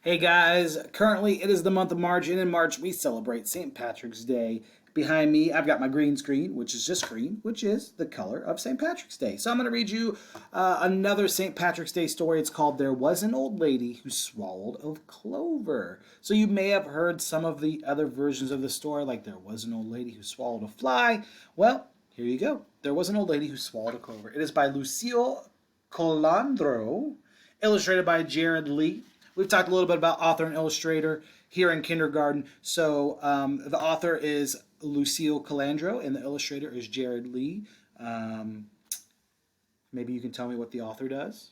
Hey guys, currently it is the month of March, and in March we celebrate St. Patrick's Day. Behind me, I've got my green screen, which is just green, which is the color of St. Patrick's Day. So I'm going to read you another St. Patrick's Day story. It's called There Was an Old Lady Who Swallowed a Clover. So you may have heard some of the other versions of the story, like There Was an Old Lady Who Swallowed a Fly. Well, here you go. There Was an Old Lady Who Swallowed a Clover. It is by Lucille Colandro, illustrated by Jared Lee. We've talked a little bit about author and illustrator here in kindergarten. So the author is Lucille Colandro and the illustrator is Jared Lee. Maybe you can tell me what the author does.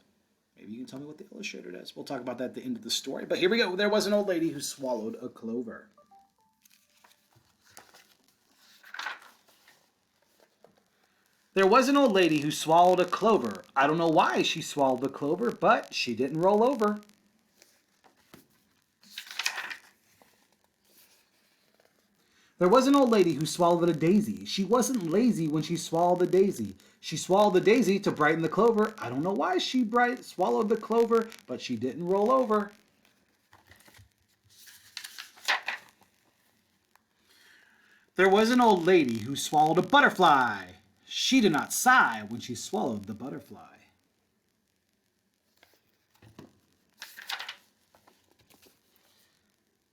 Maybe you can tell me what the illustrator does. We'll talk about that at the end of the story. But here we go. There was an old lady who swallowed a clover. There was an old lady who swallowed a clover. I don't know why she swallowed the clover, but she didn't roll over. There was an old lady who swallowed a daisy. She wasn't lazy when she swallowed the daisy. She swallowed the daisy to brighten the clover. I don't know why she swallowed the clover, but she didn't roll over. There was an old lady who swallowed a butterfly. She did not sigh when she swallowed the butterfly.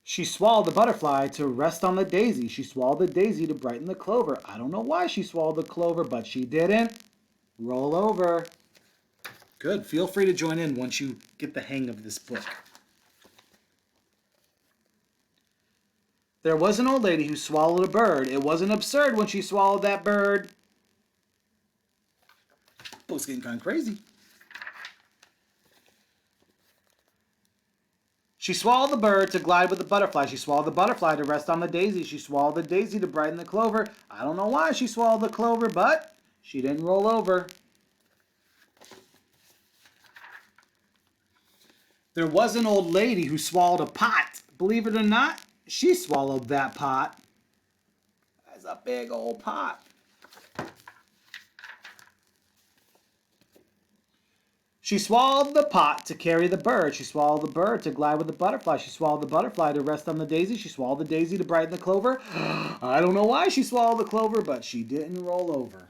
She swallowed the butterfly to rest on the daisy. She swallowed the daisy to brighten the clover. I don't know why she swallowed the clover, but she didn't roll over. Good. Feel free to join in once you get the hang of this book. There was an old lady who swallowed a bird. It wasn't absurd when she swallowed that bird. Book's getting kind of crazy. She swallowed the bird to glide with the butterfly. She swallowed the butterfly to rest on the daisy. She swallowed the daisy to brighten the clover. I don't know why she swallowed the clover, but she didn't roll over. There was an old lady who swallowed a pot. Believe it or not, she swallowed that pot. That's a big old pot. She swallowed the pot to carry the bird. She swallowed the bird to glide with the butterfly. She swallowed the butterfly to rest on the daisy. She swallowed the daisy to brighten the clover. I don't know why she swallowed the clover, but she didn't roll over.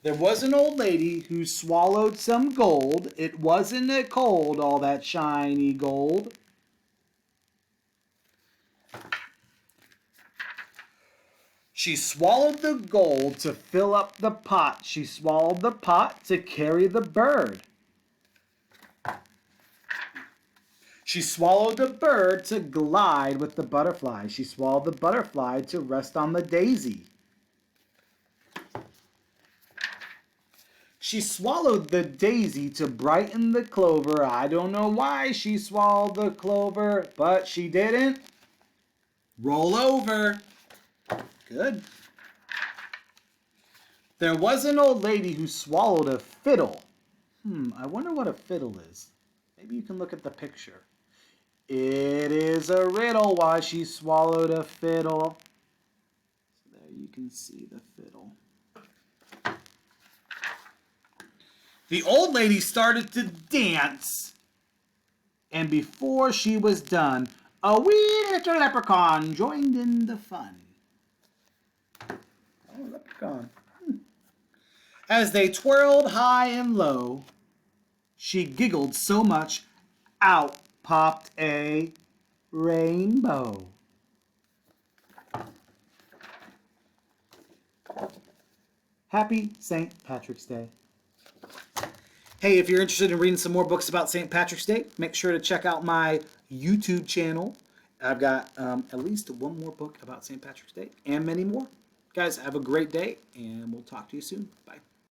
There was an old lady who swallowed some gold. It wasn't a cold, all that shiny gold. She swallowed the gold to fill up the pot. She swallowed the pot to carry the bird. She swallowed the bird to glide with the butterfly. She swallowed the butterfly to rest on the daisy. She swallowed the daisy to brighten the clover. I don't know why she swallowed the clover, but she didn't roll over. Good. There was an old lady who swallowed a fiddle. I wonder what a fiddle is. Maybe you can look at the picture. It is a riddle why she swallowed a fiddle. So there you can see the fiddle. The old lady started to dance, and before she was done, a wee little leprechaun joined in the fun. Oh, leprechaun. As they twirled high and low, she giggled so much, out popped a rainbow. Happy St. Patrick's Day. Hey, if you're interested in reading some more books about St. Patrick's Day, make sure to check out my YouTube channel. I've got at least one more book about St. Patrick's Day and many more. Guys, have a great day, and we'll talk to you soon. Bye.